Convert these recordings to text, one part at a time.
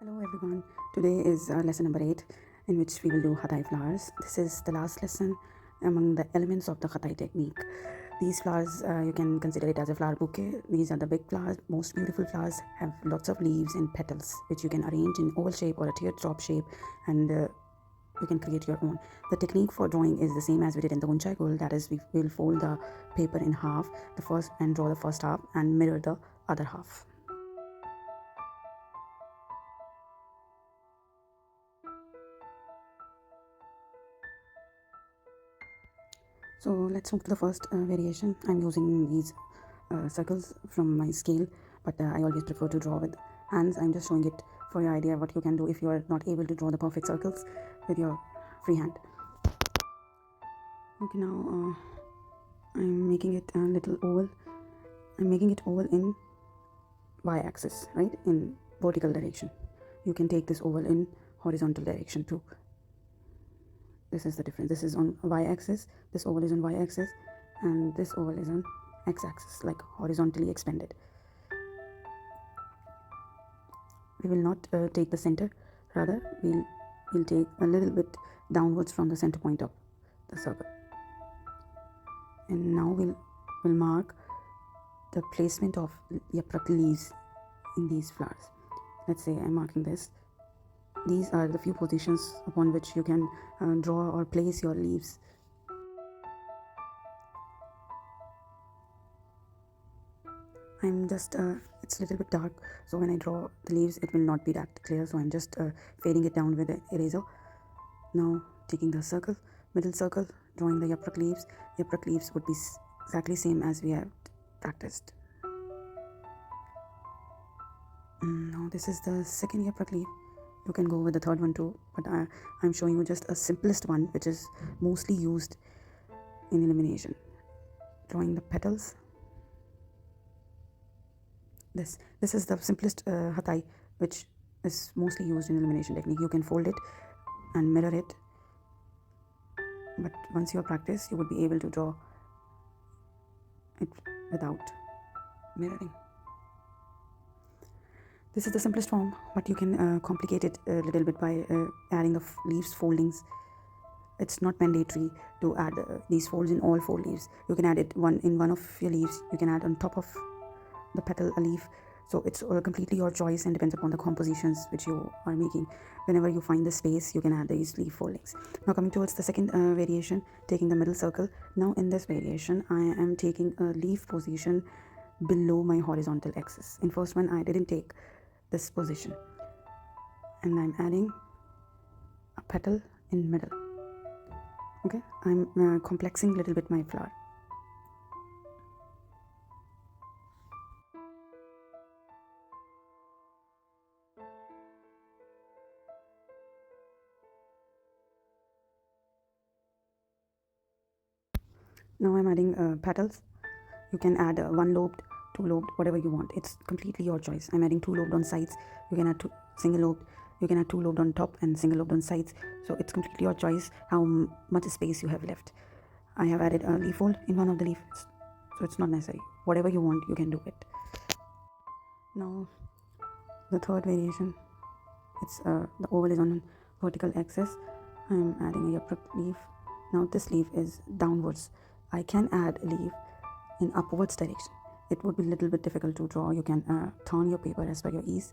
Hello everyone. Today is lesson number 8, in which we will do hatai flowers. This is the last lesson among the elements of the hatai technique. These flowers, you can consider it as a flower bouquet. These are the big flowers, most beautiful flowers, have lots of leaves and petals, which you can arrange in oval shape or a teardrop shape, and you can create your own. The technique for drawing is the same as we did in the unchai gul. That is, we will fold the paper in half, the first, and draw the first half and mirror the other half. So let's move to the first variation. I'm using these circles from my scale, but I always prefer to draw with hands. I'm just showing it for your idea what you can do if you are not able to draw the perfect circles with your free hand. Okay, now I'm making it a little oval. I'm making it oval in y-axis, right, in vertical direction. You can take this oval in horizontal direction too. This is the difference. This is on y-axis, this oval is on y-axis, and this oval is on x-axis, like horizontally expanded. We will not take the center, rather we'll take a little bit downwards from the center point of the circle. And now we'll mark the placement of yaprak leaves in these flowers. Let's say I'm marking this. These are the few positions upon which you can draw or place your leaves. I'm just, it's a little bit dark, so when I draw the leaves, it will not be that clear, so I'm just fading it down with the eraser. Now, taking the circle, middle circle, drawing the yaprak leaves. Yaprak leaves would be exactly same as we have practiced. Now, this is the second yaprak leaf. You can go with the third one too, but I'm showing you just a simplest one, which is mostly used in illumination. Drawing the petals. This is the simplest hatai, which is mostly used in illumination technique. You can fold it and mirror it, but once you practice, you would be able to draw it without mirroring. This is the simplest form, but you can complicate it a little bit by adding the leaves foldings. It's not mandatory to add these folds in all 4 leaves. You can add it in one of your leaves. You can add on top of the petal a leaf. So it's completely your choice and depends upon the compositions which you are making. Whenever you find the space, you can add these leaf foldings. Now coming towards the second variation, taking the middle circle. Now in this variation, I am taking a leaf position below my horizontal axis. In first one, I didn't take this position, and I'm adding a petal in middle. Okay, I'm complexing a little bit my flower. Now I'm adding petals. You can add one lobed, two lobed, whatever you want. It's completely your choice. I'm adding two lobed on sides. You can add single lobed. You can add two lobed on top and single lobed on sides. So it's completely your choice how much space you have left. I have added a leaf fold in one of the leaves, so it's not necessary. Whatever you want, you can do it. Now the third variation, it's the oval is on vertical axis. I'm adding a yaprak leaf. Now this leaf is downwards. I can add a leaf in upwards direction. It would be a little bit difficult to draw. You can turn your paper as per your ease.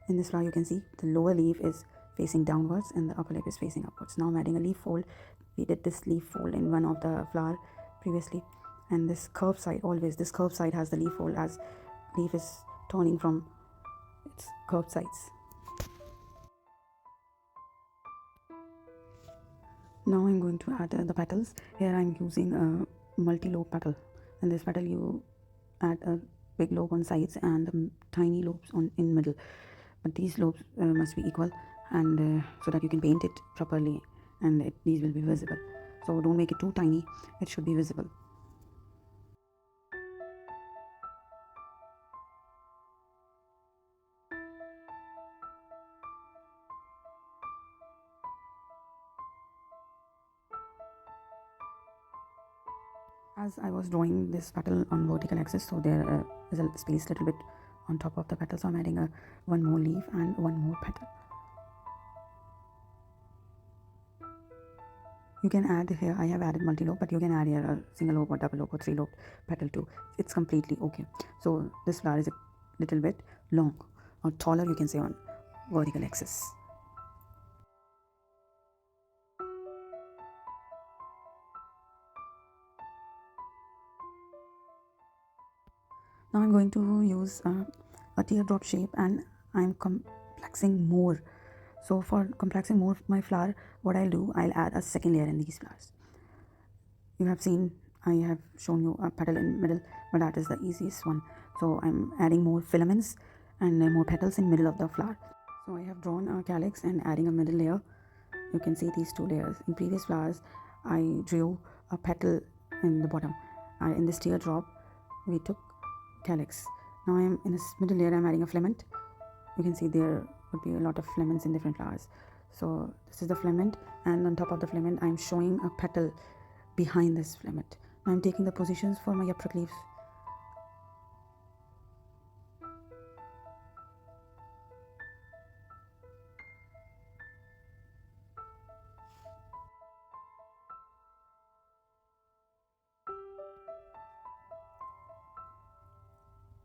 In this flower, you can see the lower leaf is facing downwards and the upper leaf is facing upwards. Now I'm adding a leaf fold. We did this leaf fold in one of the flower previously, and this curved side, always this curved side has the leaf fold, as leaf is turning from its curved sides. Now I'm going to add the petals. Here I'm using a multi-lobe petal. In this petal you add a big lobe on sides and tiny lobes in middle. But these lobes must be equal, and so that you can paint it properly, and these will be visible. So don't make it too tiny, it should be visible. As I was drawing this petal on vertical axis, so there is a space little bit on top of the petal. So I'm adding one more leaf and one more petal. You can add here, I have added multi-lobe, but you can add here a single lobe or double lobe or three lobe petal too. It's completely okay. So this flower is a little bit long or taller, you can say, on vertical axis. Now I'm going to use a teardrop shape, and I'm complexing more. So for complexing more my flower, what I'll do, I'll add a second layer in these flowers. You have seen, I have shown you a petal in middle, but that is the easiest one. So I'm adding more filaments and more petals in middle of the flower. So I have drawn a calyx and adding a middle layer. You can see these two layers. In previous flowers, I drew a petal in the bottom. In this teardrop, we took calyx. Now I'm in this middle layer, I'm adding a filament. You can see there would be a lot of filaments in different flowers. So this is the filament, and on top of the filament, I'm showing a petal behind this filament. Now I'm taking the positions for my apricot leaves.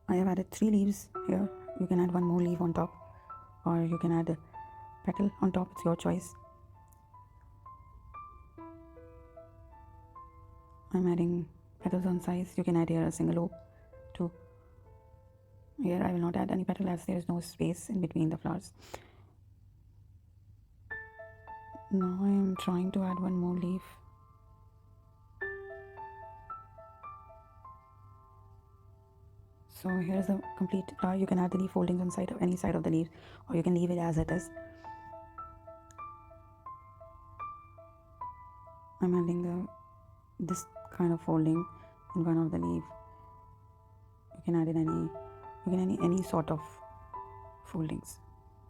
I have added 3 leaves here. You can add one more leaf on top, or you can add a petal on top, it's your choice. I'm adding petals on size. You can add here a single lobe too. Here I will not add any petal as there is no space in between the flowers. Now I am trying to add one more leaf. So here's the complete flower. You can add the leaf foldings on side of any side of the leaf, or you can leave it as it is. I'm adding this kind of folding in one of the leaf. You can add any sort of foldings.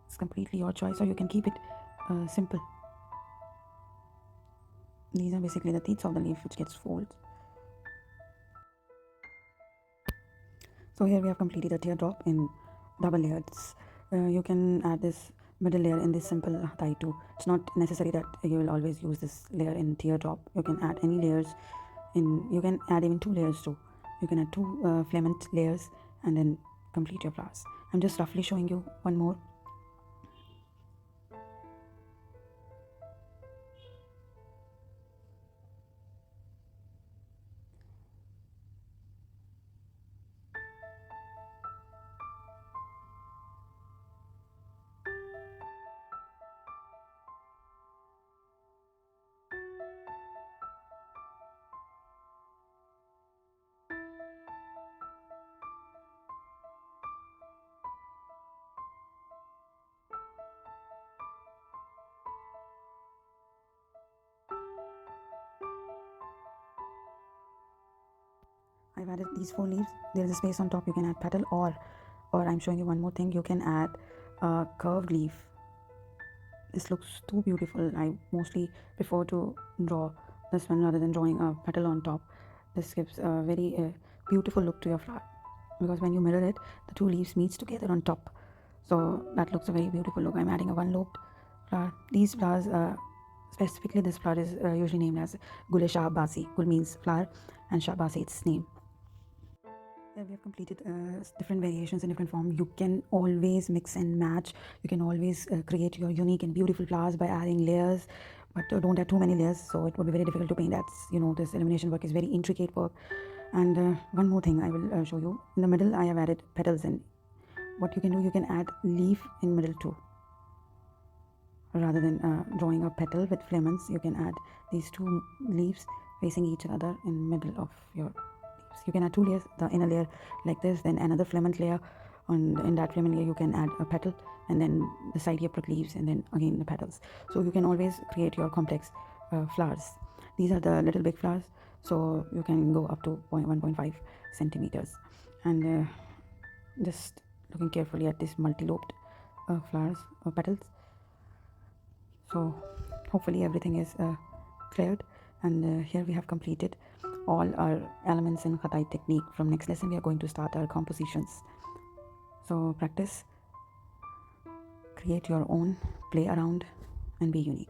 It's completely your choice, or you can keep it simple. These are basically the teeth of the leaf which gets folded. So here we have completed a teardrop in double layers. You can add this middle layer in this simple hatai too. It's not necessary that you will always use this layer in teardrop. You can add any layers in. You can add even 2 layers too. You can add 2 filament layers and then complete your flowers. I'm just roughly showing you one more. I've added these 4 leaves. There is a space on top. You can add petal, or I'm showing you one more thing. You can add a curved leaf. This looks too beautiful. I mostly prefer to draw this one rather than drawing a petal on top. This gives a very beautiful look to your flower, because when you mirror it, the 2 leaves meets together on top. So that looks a very beautiful look. I'm adding a one-lobed flower. These flowers, specifically this flower is usually named as Gul Shahbasi. Gul means flower and Shahbasi its name. Yeah, we have completed different variations in different form. You can always mix and match. You can always create your unique and beautiful flowers by adding layers, but don't add too many layers, so it would be very difficult to paint. That's, this illumination work is very intricate work. And one more thing I will show you. In the middle I have added petals, and what you can do, you can add leaf in middle too. Rather than drawing a petal with filaments, you can add these 2 leaves facing each other in middle of your leaves. You can add 2 layers, the inner layer like this, then another filament layer, and in that filament layer you can add a petal, and then the side apricot leaves, and then again the petals. So you can always create your complex flowers. These are the little big flowers, so you can go up to 1.5 centimeters. And just looking carefully at these multi-lobed flowers or petals. So hopefully everything is cleared, and here we have completed all our elements in hatai technique. From next lesson we are going to start our compositions. So practice, create your own, play around, and be unique.